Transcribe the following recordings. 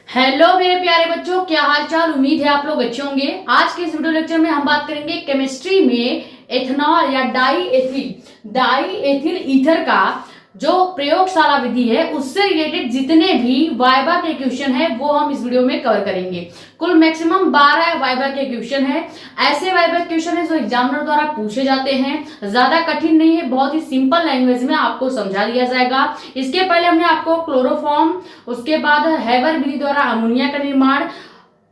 Hello मेरे प्यारे बच्चों, क्या हाल चाल। उम्मीद है आप लोग अच्छे होंगे। आज के इस वीडियो लेक्चर में हम बात करेंगे केमिस्ट्री में एथेनॉल या डाई एथिल ईथर का जो प्रयोगशाला विधि है उससे रिलेटेड जितने भी वाइवा के क्वेश्चन है वो हम इस वीडियो में कवर करेंगे। कुल मैक्सिमम 12 वाइवा के क्वेश्चन है। ऐसे वाइवा क्वेश्चन है जो एग्जामिनर द्वारा पूछे जाते हैं, ज्यादा कठिन नहीं है, बहुत ही सिंपल लैंग्वेज में आपको समझा दिया जाएगा। इसके पहले हमने आपको क्लोरोफॉर्म, उसके बाद हैबर विधि द्वारा अमोनिया का निर्माण,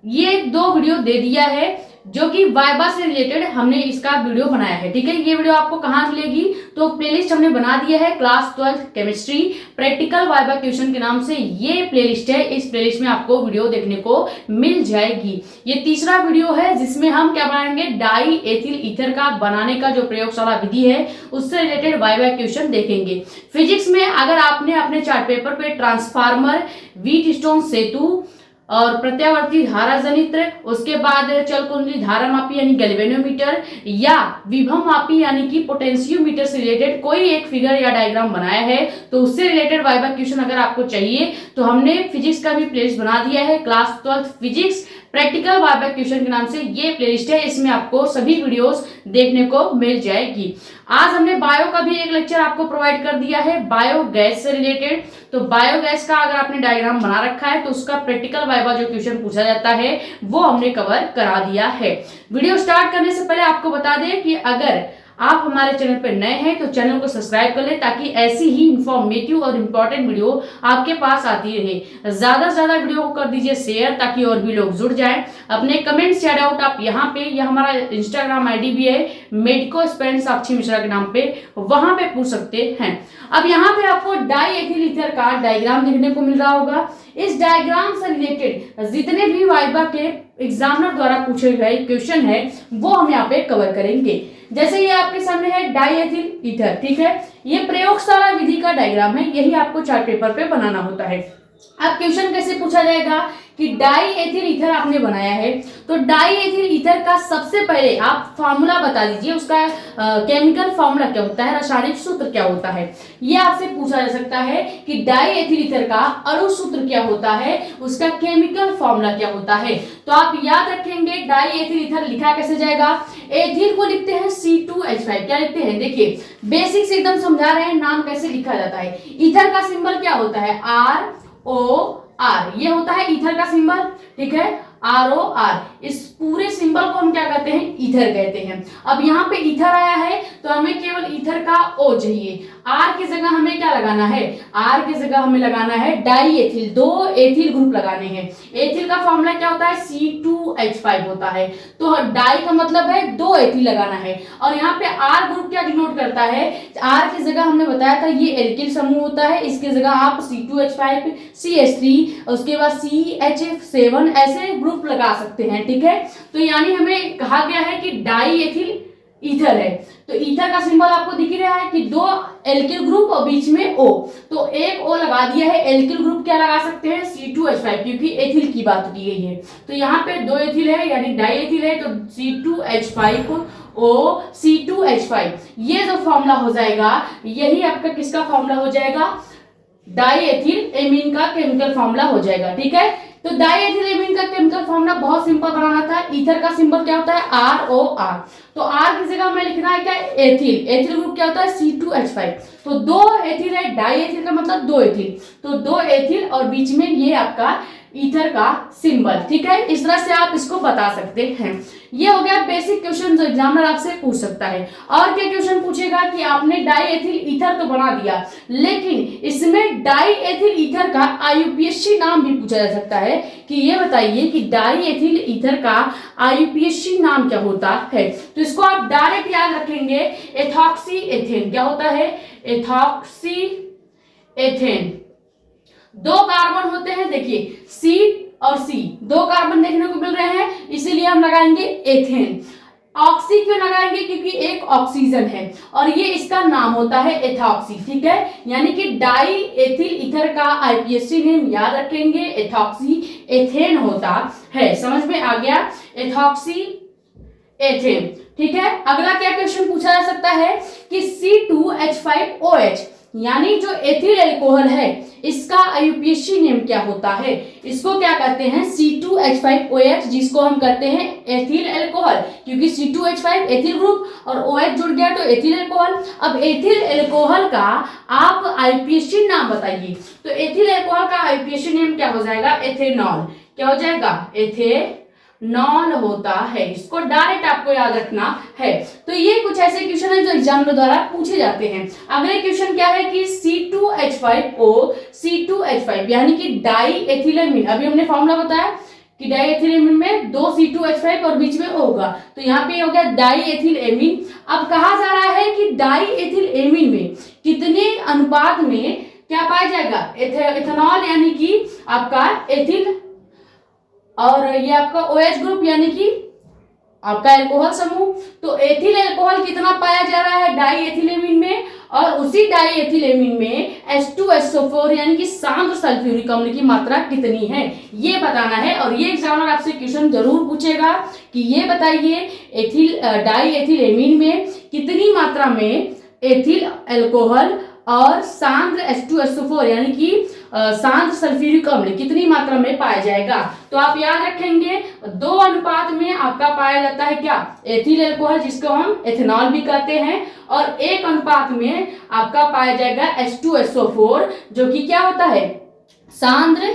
ये 2 वीडियो दे दिया है जो कि वाइवा से रिलेटेड हमने इसका वीडियो बनाया है। ठीक है, ये वीडियो आपको कहाँ मिलेगी तो प्लेलिस्ट हमने बना दिया है class 12 chemistry practical viva question के नाम से ये प्लेलिस्ट है। इस प्लेलिस्ट में आपको वीडियो देखने को मिल जाएगी। ये तीसरा वीडियो है जिसमें हम क्या बनाएंगे, डाई एथिल ईथर का बनाने का जो प्रयोगशाला विधि है उससे रिलेटेड वाइवा क्वेश्चन देखेंगे। फिजिक्स में अगर आपने अपने चार्ट पेपर पे ट्रांसफार्मर, व्हीटस्टोन सेतु और प्रत्यावर्ती धारा जनित्र, उसके बाद चल कुंडली धारा मापी यानी गैल्वेनोमीटर या विभव मापी यानी कि पोटेंशियोमीटर से रिलेटेड कोई एक फिगर या डायग्राम बनाया है तो उससे रिलेटेड वाइवा क्वेश्चन अगर आपको चाहिए तो हमने फिजिक्स का भी प्लेलिस्ट बना दिया है class 12 physics practical viva question के नाम से ये प्लेलिस्ट है। इसमें आपको सभी वीडियोस देखने को मिल जाएगी। आज हमने बायो का भी एक लेक्चर आपको प्रोवाइड कर दिया है बायोगैस से रिलेटेड। तो बायोगैस का अगर आपने डायग्राम बना रखा है तो उसका प्रैक्टिकल वाइवा जो क्वेश्चन पूछा जाता है वो हमने कवर करा दिया है। वीडियो स्टार्ट करने से पहले आपको बता दें कि अगर आप हमारे चैनल पर नए हैं तो चैनल को सब्सक्राइब कर लें ताकि ऐसी ही इंफॉर्मेटिव और इम्पोर्टेंट वीडियो आपके पास आती रहे। ज्यादा से ज्यादा वीडियो को कर दीजिए शेयर ताकि और भी लोग जुड़ जाएं। अपने कमेंट्स या डाउट आप यहाँ पे, यह हमारा इंस्टाग्राम आईडी भी है मेडिको स्पेंड साक्षी मिश्रा के नाम पे, वहां पे पूछ सकते हैं। अब यहाँ पे आपको डाई एथिल ईथर का डायग्राम देखने को मिल रहा होगा। इस डायग्राम से रिलेटेड जितने भी वाइवा के एग्जामिनर द्वारा पूछे गए क्वेश्चन है वो हम यहाँ पे कवर करेंगे। जैसे ये आपके सामने है डाई एथिल ईथर, ठीक है, ये प्रयोगशाला विधि का डायग्राम है, यही आपको चार्ट पेपर पे बनाना होता है। अब क्वेश्चन कैसे पूछा जाएगा कि डाई एथिल ईथर आपने बनाया है तो डाई एथिल ईथर का सबसे पहले आप फार्मूला बता दीजिए, उसका केमिकल फार्मूला क्या होता है, रासायनिक सूत्र क्या होता है। ये आपसे पूछा जा सकता है कि डाई एथिल ईथर का अणु सूत्र क्या होता है, उसका केमिकल फार्मूला क्या होता है। तो आप याद रखेंगे डाई एथिल ईथर लिखा कैसे जाएगा, एथिल को लिखते हैं C2H5। क्या लिखते हैं, देखिए बेसिक्स एकदम समझा रहे हैं, नाम कैसे लिखा जाता है। ईथर का सिंबल क्या होता है, ROR, ये होता है ईथर का सिंबल, ठीक है, ROR। इस पूरे सिंबल को हम क्या कहते हैं, ईथर कहते हैं। अब यहाँ पे ईथर आया है तो हमें केवल ईथर का O चाहिए। R की जगह हमें क्या लगाना है, R की जगह हमें लगाना है डाई एथिल, 2 एथिल ग्रुप लगाने हैं। एथिल का फॉर्मूला क्या होता है, C2H5 होता है। तो डाई का मतलब है 2 एथिल लगाना है। और यहाँ पे R ग्रुप क्या डिनोट करता है, R की जगह हमने बताया था ये एल्किल समूह होता है, इसकी जगह आप C2H5, CH3, उसके बाद CH7 ऐसे ग्रुप लगा सकते हैं, ठीक है। तो यानी हमें कहा गया है कि डाई एथिल ईथर है तो ईथर का सिंबल आपको दिख ही रहा है कि 2 एल्किल ग्रुप और बीच में O, तो एक O लगा दिया है। एल्किल ग्रुप क्या लगा सकते हैं, C2H5, क्योंकि एथिल की बात की गई है। तो यहाँ पे 2 एथिल है यानी डाई एथिल है तो C2H5 O C2H5, ये जो फॉर्मूला हो जाएगा यही आपका किसका फॉर्मूला हो जाएगा, डाई एथिल एमीन का केमिकल फॉर्मूला हो जाएगा, ठीक है। तो डाई एथिल एमीन का केमिकल फॉर्मूला बहुत सिंपल बनाना था। ईथर का सिंबल क्या होता है, ROR, तो R की जगह हमें लिखना है क्या, एथिल। एथिल ग्रुप क्या होता है, C2H5, तो 2 एथिल है, डाई एथिल का मतलब 2 एथिल, तो 2 एथिल और बीच में ये आपका ईथर का सिंबल, ठीक है। इस तरह से आप इसको बता सकते हैं। ये हो गया बेसिक क्वेश्चन जो एग्जामिनर आपसे पूछ सकता है। और क्या क्वेश्चन पूछेगा कि आपने डाई एथिल ईथर तो बना दिया लेकिन इसमें डाई एथिल ईथर का IUPAC नाम भी पूछा जा सकता है कि ये बताइए कि डाई एथिल ईथर का IUPAC नाम क्या होता है। तो इसको आप डायरेक्ट याद रखेंगे, एथॉक्सी एथेन। क्या होता है, एथॉक्सी एथेन। 2 कार्बन होते हैं, देखिए C और C, 2 कार्बन देखने को मिल रहे हैं इसीलिए हम लगाएंगे एथेन। ऑक्सी क्यों लगाएंगे, क्योंकि एक ऑक्सीजन है और ये इसका नाम होता है एथॉक्सी, ठीक है। यानी कि डाई एथिल ईथर का IUPAC नेम याद रखेंगे, एथॉक्सी एथेन होता है। समझ में आ गया, एथॉक्सी एथेन, ठीक है। अगला क्या क्वेश्चन पूछा जा सकता है कि C2H5OH यानी जो एथिल एल्कोहल है, इसका IUPAC नेम क्या होता है? इसको क्या कहते हैं? C2H5OH, जिसको हम कहते हैं एथिल अल्कोहल, क्योंकि C2H5 एथिल ग्रुप और OH जुड़ गया तो एथिल अल्कोहल। अब एथिल अल्कोहल का आप IUPAC नाम बताइए। तो एथिल अल्कोहल का IUPAC नेम क्या हो जाएगा? एथेनॉल। क्या हो जाएगा? एथेनॉल होता है। इसको डायरेक्ट आपको याद रखना है। तो ये कुछ ऐसे क्वेश्चन है जो एग्जाम के द्वारा पूछे जाते हैं। अगले क्वेश्चन क्या है कि C2H5O C2H5 यानी कि डाई एथिलेमिन। अभी हमने फॉर्मूला बताया कि डाई एथिलेमिन में 2 C2H5 और बीच में O होगा, तो यहाँ पे हो गया डाई एथिलेमिन। अब कहा जा रहा है कि डाई एथिलेमिन में कितने अनुपात में क्या पाया जाएगा? एथेनॉल यानी कि आपका एथिल और ये आपका OH ग्रुप यानी कि आपका एल्कोहल समूह। तो एथिल अल्कोहल कितना पाया जा रहा है डाई एथिलेमिन में, और उसी डाई एथिलेमिन में H2SO4 यानी कि सांद्र सल्फ्यूरिक अम्ल की मात्रा कितनी है, ये बताना है। और ये एग्जामिनर आपसे क्वेश्चन जरूर पूछेगा कि ये बताइए डाई एथिलेमिन में कितनी मात्रा में एथिल अल्कोहल और सांद्र H2SO4 यानी कि सांद्र सल्फ्यूरिक अम्ल कितनी मात्रा में पाया जाएगा। तो आप याद रखेंगे 2 अनुपात में आपका पाया जाता है क्या? एथिल अल्कोहल, जिसको हम एथेनॉल भी कहते हैं, और 1 अनुपात में आपका पाया जाएगा H2SO4 जो कि क्या होता है? सांद्र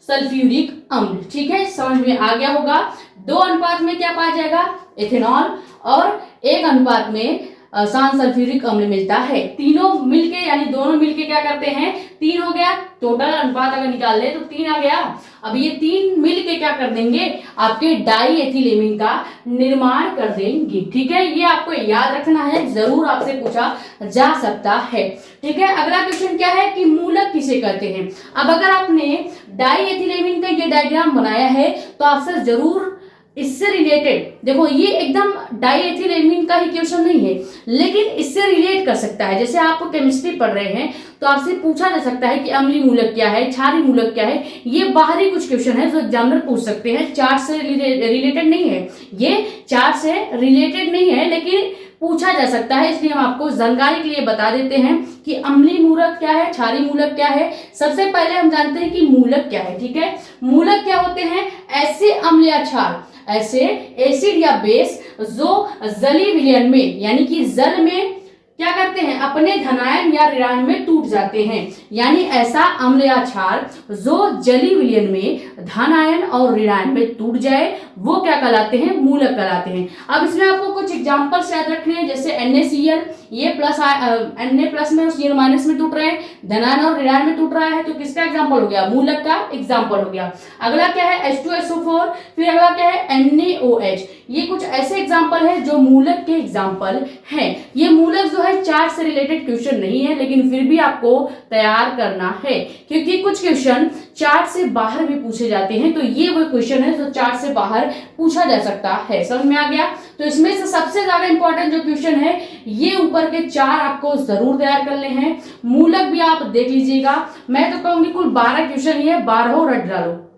सल्फ्यूरिक अम्ल। ठीक है, समझ में आ गया होगा। 2 अनुपात में क्या पाया जाएगा? एथेनॉल, और 1 अनुपात में सांद्र सल्फ्यूरिक अम्ल मिलता है। तीनों मिलके यानी दोनों मिलके क्या करते हैं? 3 हो गया। टोटल अनुपात अगर निकाल ले तो 3 आ गया। अब ये 3 मिलके क्या कर देंगे? आपके डाई एथिलेमिन का निर्माण कर देंगे। ठीक है, ये आपको याद रखना है, जरूर आपसे पूछा जा सकता है। ठीक है, अगला क्वेश्चन क्या है कि मूलक किसे कहते हैं। अब अगर आपने डाई एथिलेमिन का ये डायग्राम बनाया है तो आपसे जरूर इससे रिलेटेड, देखो ये एकदम डाई एथिलेमिन का ही क्वेश्चन नहीं है, लेकिन इससे रिलेट कर सकता है। जैसे आप केमिस्ट्री पढ़ रहे हैं तो आपसे पूछा जा सकता है कि अम्लीय मूलक क्या है, क्षारीय मूलक क्या है। ये बाहरी कुछ क्वेश्चन है जो एग्जामिनर पूछ सकते हैं, चार्ट से रिलेटेड नहीं है, ये चार्ट से रिलेटेड नहीं है, लेकिन पूछा जा सकता है। इसलिए हम आपको जानकारी के लिए बता देते हैं कि अम्लीय मूलक क्या है, क्षारीय मूलक क्या है। सबसे पहले हम जानते हैं कि मूलक क्या है। ठीक है, मूलक क्या होते हैं? ऐसे अम्ल या क्षार, ऐसे एसिड या बेस जो जलीय विलयन में यानी कि जल में क्या करते हैं? अपने धनायन या ऋणायन में टूट जाते हैं। यानी ऐसा अम्ल या क्षार जो जलीय विलयन में धनायन और ऋणायन में टूट जाए वो क्या कहलाते हैं? मूलक कहलाते हैं। अब इसमें आपको कुछ एग्जांपल्स याद रखने हैं, जैसे NaCl, ये प्लस Na प्लस में और Cl माइनस में टूट रहे हैं, धनायन और ऋणायन में टूट रहा है, तो किसका एग्जाम्पल हो गया? मूलक का एग्जाम्पल हो गया। अगला क्या है? H2SO4, फिर अगला क्या है? NaOH। ये कुछ ऐसे एग्जाम्पल है जो मूलक के एग्जाम्पल हैं। ये मूलक जो है चार्ट से रिलेटेड क्वेश्चन नहीं है, लेकिन फिर भी आपको तैयार करना है, क्योंकि कुछ क्वेश्चन चार्ट से बाहर भी पूछे जाते हैं। तो ये वो क्वेश्चन है जो चार्ट से बाहर पूछा जा सकता है। समझ में आ गया? तो इसमें से सबसे ज्यादा इंपॉर्टेंट जो क्वेश्चन है ये ऊपर के 4 आपको जरूर तैयार करने हैं। मूलक भी आप देख लीजिएगा। मैं तो कहूंगी कुल 12 क्वेश्चन ही है, 12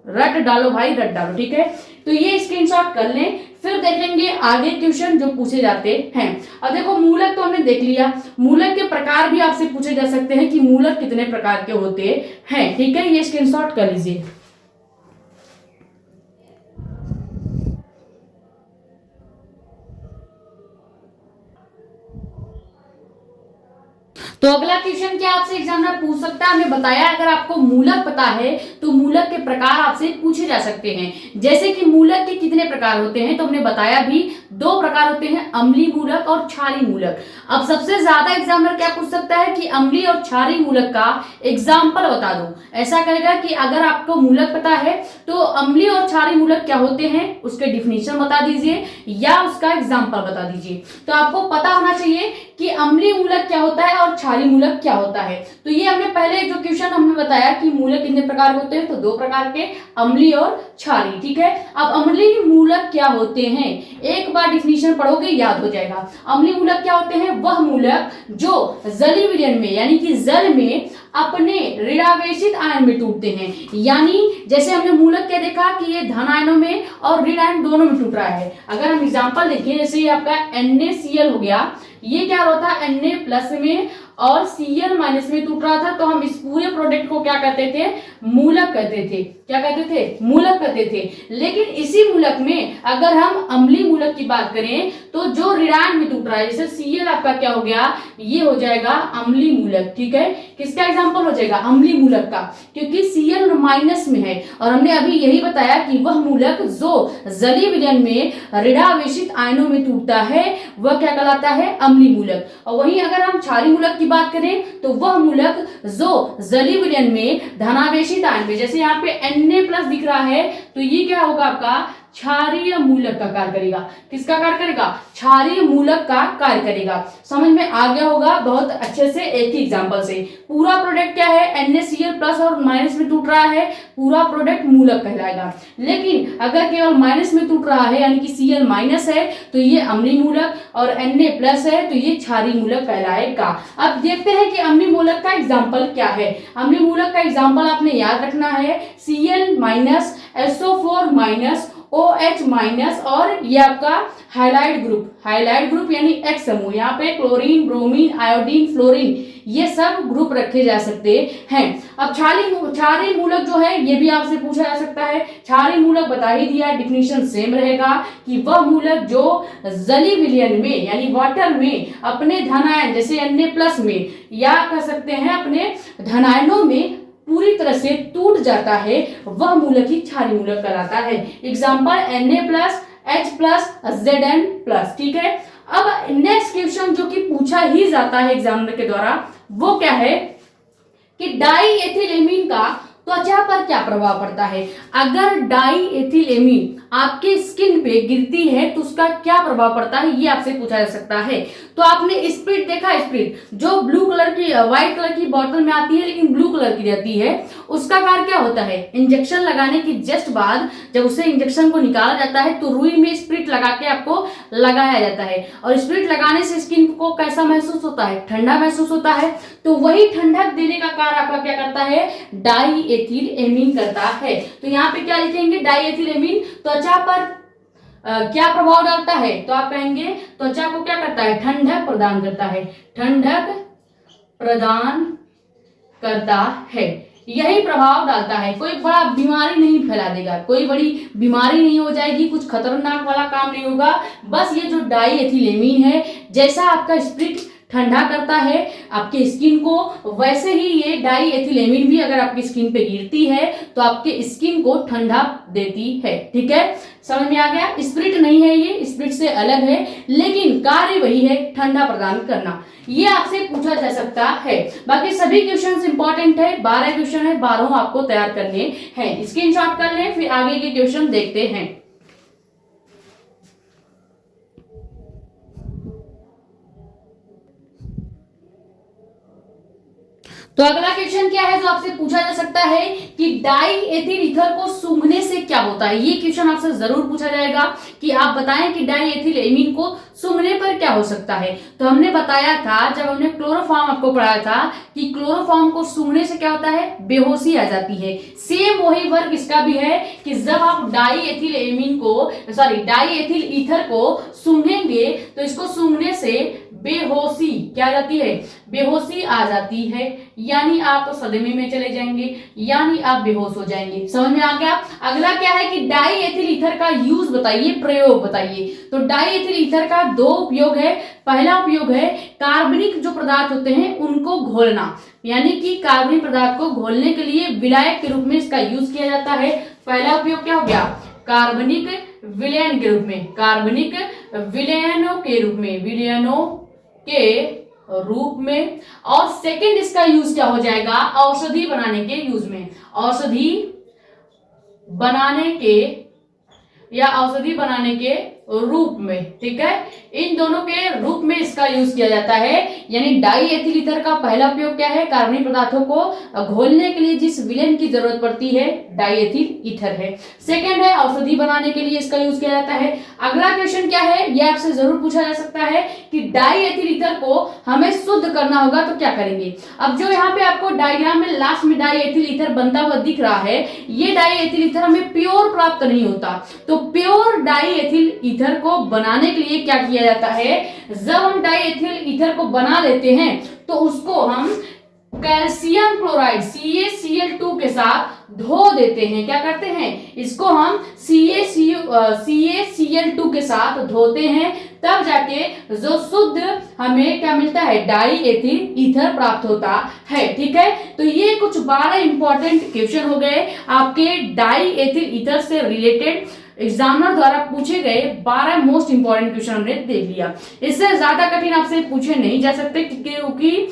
रट डालो भाई, रट डालो। ठीक है, तो ये स्क्रीनशॉट कर लें, फिर देखेंगे आगे क्वेश्चन जो पूछे जाते हैं। अब देखो मूलक तो हमने देख लिया, मूलक के प्रकार भी आपसे पूछे जा सकते हैं कि मूलक कितने प्रकार के होते हैं। ठीक है, ये स्क्रीनशॉट कर लीजिए। तो अगला क्वेश्चन क्या आपसे एग्जामिनर पूछ सकता है? हमने बताया अगर आपको मूलक पता है तो मूलक के प्रकार आपसे पूछे जा सकते हैं। जैसे कि मूलक के कितने प्रकार होते हैं, तो हमने बताया भी 2 प्रकार होते हैं, अम्लीय मूलक और क्षारीय मूलक। अब सबसे ज्यादा एग्जामिनर क्या पूछ सकता है कि अम्लीय और क्षारीय मूलक का एग्जाम्पल बता दो। ऐसा करेगा कि अगर आपको मूलक पता है तो अम्लीय और क्षारीय मूलक क्या होते हैं उसके डिफिनीशन बता दीजिए या उसका एग्जाम्पल बता दीजिए। तो आपको पता होना चाहिए कि अम्लीय मूलक क्या होता है और क्षारीय मूलक क्या होता है। तो ये हमने पहले जो क्वेश्चन हमने बताया कि मूलक कितने प्रकार के होते हैं, तो 2 प्रकार के, अम्लीय और क्षारीय। ठीक है, अब अम्लीय मूलक क्या होते हैं, एक बार डिफिनीशन पढ़ोगे याद हो जाएगा। अम्लीय मूलक क्या होते हैं? वह मूलक जो जलीय विलयन में यानी कि जल में अपने ऋणावेशित आयन में टूटते हैं। यानी जैसे हमने मूलक क्या देखा कि ये धन आयनों में और ऋण आयन दोनों में टूट रहा है। अगर हम एग्जांपल देखें, जैसे ये आपका NaCl हो गया, ये क्या होता है Na प्लस में और Cl माइनस में टूट रहा था, तो हम इस पूरे प्रोडक्ट को क्या कहते थे, मूलक कहते थे। क्या कहते थे, मूलक कहते थे। लेकिन इसी मूलक में अगर हम अम्लीय मूलक की बात करें तो जो ऋणायन में टूट रहा है, जैसे Cl आपका क्या हो गया, ये हो जाएगा अम्लीय मूलक। ठीक है, किसका एग्जाम्पल हो जाएगा, अम्लीय मूलक का, क्योंकि Cl माइनस में है। और हमने अभी यही बताया कि वह मूलक जो जलीय विलयन में ऋणावेशित आयनों में टूटता है वह क्या कहलाता है, अम्लीय मूलक। और वहीं अगर हम क्षारीय मूलक की बात करें तो वह मूलक जो जलीय विलयन में धनावेशित आयन में, जैसे यहाँ पे Na+ दिख रहा है, तो ये क्या होगा आपका क्षारीय मूलक का कार्य करेगा। किसका कार्य करेगा, क्षारीय मूलक का कार्य करेगा। समझ में आ गया होगा बहुत अच्छे से एक ही एग्जांपल से। पूरा प्रोडक्ट क्या है, NaCl+ और माइनस में टूट रहा है, पूरा प्रोडक्ट मूलक कहलाएगा। लेकिन अगर केवल माइनस में टूट रहा है यानी कि Cl- है तो ये अम्लीय मूलक, और Na+ है तो ये क्षारीय मूलक कहलाएगा। अब देखते हैं कि अम्लीय मूलक का एग्जाम्पल क्या है। अम्लीय मूलक का एग्जाम्पल आपने याद रखना है, Cl-, SO4-, OH- और ये आपका हाइलाइट ग्रुप यानी X समूह। यहाँ पे क्लोरीन, ब्रोमीन, आयोडीन, फ्लोरीन ये सब ग्रुप रखे जा सकते हैं। अब क्षारीय मूलक जो है ये भी आपसे पूछा जा सकता है। क्षारीय मूलक बता ही दिया, डिफिनीशन सेम रहेगा कि वह मूलक जो जलीय विलयन में यानी वाटर में अपने धनायन जैसे Na+ में या कह सकते हैं अपने धनायनों में पूरी तरह से टूट जाता है, वह मूलक ही क्षारीय मूलक कहलाता है। Example Na+, H+, Zn+। ठीक है, अब नेक्स्ट क्वेश्चन जो कि पूछा ही जाता है एग्जाम के द्वारा वो क्या है कि डाईएथिलेमीन का त्वचा पर क्या प्रभाव पड़ता है। अगर डाईएथिलेमीन आपके स्किन पे गिरती है तो उसका क्या प्रभाव पड़ता है, ये आपसे पूछा जा सकता है। तो आपने स्प्रिट देखा, स्प्रिट जो ब्लू कलर की व्हाइट कलर की बॉटल में आती है लेकिन ब्लू कलर की रहती है, उसका कार्य क्या होता है, इंजेक्शन लगाने के जस्ट बाद जब उसे इंजेक्शन को निकाला जाता है तो रुई में स्प्रिट लगा के आपको लगाया जाता है, और स्प्रिट लगाने से स्किन को कैसा महसूस होता है, ठंडा महसूस होता है। तो वही ठंडक देने का कार्य आपका क्या करता है, डाईएथिलेमीन करता है। तो यहाँ पे क्या लिखेंगे, डाईएथिलेमीन त्वचा पर क्या प्रभाव डालता है, तो आप कहेंगे त्वचा को क्या करता है, ठंडक प्रदान करता है, ठंडक प्रदान करता है, यही प्रभाव डालता है। कोई बड़ा बीमारी नहीं फैला देगा, कोई बड़ी बीमारी नहीं हो जाएगी, कुछ खतरनाक वाला काम नहीं होगा। बस ये जो डाईएथिलेमीन है जैसा आपका स्प्रिट ठंडा करता है आपके स्किन को, वैसे ही ये डाईएथिलेमीन भी अगर आपकी स्किन पे गिरती है तो आपके स्किन को ठंडा देती है। ठीक है, समझ में आ गया। स्प्रिट नहीं है, ये स्प्रिट से अलग है, लेकिन कार्य वही है, ठंडा प्रदान करना। ये आपसे पूछा जा सकता है। बाकी सभी क्वेश्चंस इंपॉर्टेंट है, 12 क्वेश्चन है, 12 आपको तैयार करने हैं। स्क्रीनशॉट कर लें, फिर आगे के क्वेश्चन देखते हैं। तो अगला क्वेश्चन क्या है जो आपसे पूछा जा सकता है कि डाईएथिल ईथर को सूंघने से क्या होता है। ये क्वेश्चन आपसे जरूर पूछा जाएगा कि आप बताएं कि डाईएथिलेमीन को सूंघने पर क्या हो सकता है। तो हमने बताया था जब हमने क्लोरोफॉर्म आपको पढ़ाया था कि क्लोरोफॉर्म को सूंघने से क्या होता है, बेहोशी आ जाती है। सेम वही वर्ग इसका भी है कि जब आप डाईएथिलेमीन को डाईएथिल ईथर को सूंघेंगे तो इसको सूंघने से बेहोशी क्या जाती है, बेहोशी आ जाती है, यानी आप सदमे में चले जाएंगे, यानी आप बेहोश हो जाएंगे। समझ में आ गया। अगला क्या है कि डाईएथिल ईथर का यूज बताइए, प्रयोग बताइए। तो डाईएथिल ईथर का 2 उपयोग है। पहला उपयोग है कार्बनिक जो पदार्थ होते हैं उनको घोलना, यानी कि कार्बनिक पदार्थ को घोलने के लिए विलायक के रूप में इसका यूज किया जाता है। पहला उपयोग क्या हो गया, कार्बनिक विलयन के रूप में, कार्बनिक विलयनों के रूप में, विलयनों के रूप में। और सेकंड इसका यूज क्या हो जाएगा, औषधि बनाने के यूज में, औषधि बनाने के या औषधि बनाने के रूप में। ठीक है, इन दोनों के रूप में इसका यूज किया जाता है। यानी डाईएथिल ईथर का पहला उपयोग क्या है, कार्बनिक पदार्थों को घोलने के लिए जिस विलयन की जरूरत पड़ती है डाईएथिल ईथर है। सेकंड है औषधि बनाने के लिए इसका यूज किया जाता है। अगला क्वेश्चन क्या है, यह आपसे जरूर पूछा जा सकता है कि डाईएथिल ईथर को हमें शुद्ध करना होगा तो क्या करेंगे। अब जो यहाँ पे आपको डायग्राम में लास्ट में डाईएथिल ईथर बनता हुआ दिख रहा है, ये डाईएथिल ईथर हमें प्योर प्राप्त नहीं होता। तो प्योर डाईएथिल ईथर को बनाने के लिए क्या किया जाता है, जब हम डाई एथिल ईथर को बना लेते हैं तो उसको हम कैल्शियम क्लोराइड CaCl2 के साथ धो देते हैं। क्या करते हैं, इसको हम CaCl2 के साथ धोते हैं, तब जाके जो शुद्ध हमें क्या मिलता है, डाई एथिल ईथर प्राप्त होता है। ठीक है, तो ये कुछ 12 इंपॉर्टेंट क्वेश्चन हो गए आपके डाई एथिल ईथर से रिलेटेड एग्जामिनर द्वारा पूछे गए 12 मोस्ट इंपॉर्टेंट क्वेश्चन हमने देख लिया। इससे ज्यादा कठिन आपसे पूछे नहीं जा सकते, क्योंकि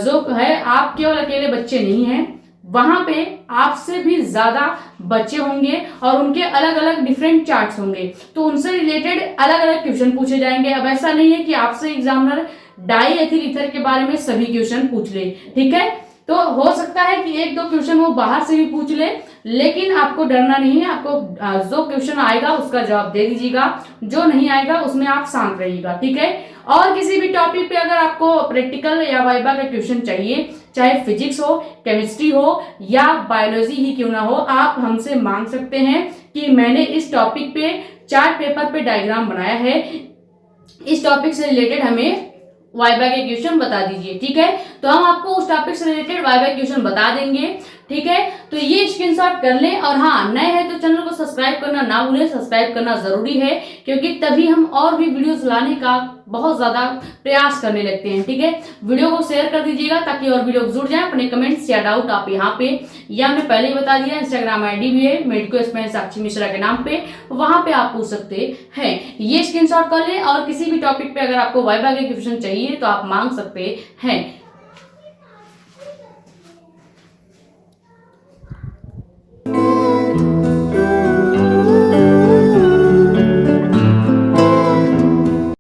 जो है आप केवल अकेले बच्चे नहीं हैं, वहां पे आपसे भी ज्यादा बच्चे होंगे और उनके अलग अलग डिफरेंट चार्ट्स होंगे, तो उनसे रिलेटेड अलग अलग क्वेश्चन पूछे जाएंगे। अब ऐसा नहीं है कि आपसे एग्जामिनर डाई एथिल ईथर के बारे में सभी क्वेश्चन पूछ ले। ठीक है, तो हो सकता है कि 1-2 क्वेश्चन वो बाहर से भी पूछ ले, लेकिन आपको डरना नहीं है। आपको जो क्वेश्चन आएगा उसका जवाब दे दीजिएगा, जो नहीं आएगा उसमें आप शांत रहिएगा। ठीक है, और किसी भी टॉपिक पे अगर आपको प्रैक्टिकल या वाइवा का क्वेश्चन चाहिए, चाहे फिजिक्स हो, केमिस्ट्री हो या बायोलॉजी ही क्यों ना हो, आप हमसे मांग सकते हैं कि मैंने इस टॉपिक पे चार्ट पेपर पे डायग्राम बनाया है, इस टॉपिक से रिलेटेड हमें वाइवा के क्वेश्चन बता दीजिए। ठीक है, तो हम आपको उस टॉपिक से रिलेटेड वाइवा क्वेश्चन बता देंगे। ठीक है, तो ये स्क्रीनशॉट कर लें, और हाँ, नए हैं तो चैनल को सब्सक्राइब करना ना भूलें। सब्सक्राइब करना जरूरी है, क्योंकि तभी हम और भी वीडियोस लाने का बहुत ज्यादा प्रयास करने लगते हैं। ठीक है, वीडियो को शेयर कर दीजिएगा ताकि और वीडियो जुड़ जाए। अपने कमेंट्स या डाउट आप यहाँ पे, या हमने पहले ही बता दिया, इंस्टाग्राम ID भी है मेडिको एक्सपेंस साक्षी मिश्रा के नाम पे, वहां पे आप पूछ सकते हैं। ये स्क्रीनशॉट कर लें, और किसी भी टॉपिक पे अगर आपको वाइवा के क्वेश्चन चाहिए तो आप मांग सकते हैं।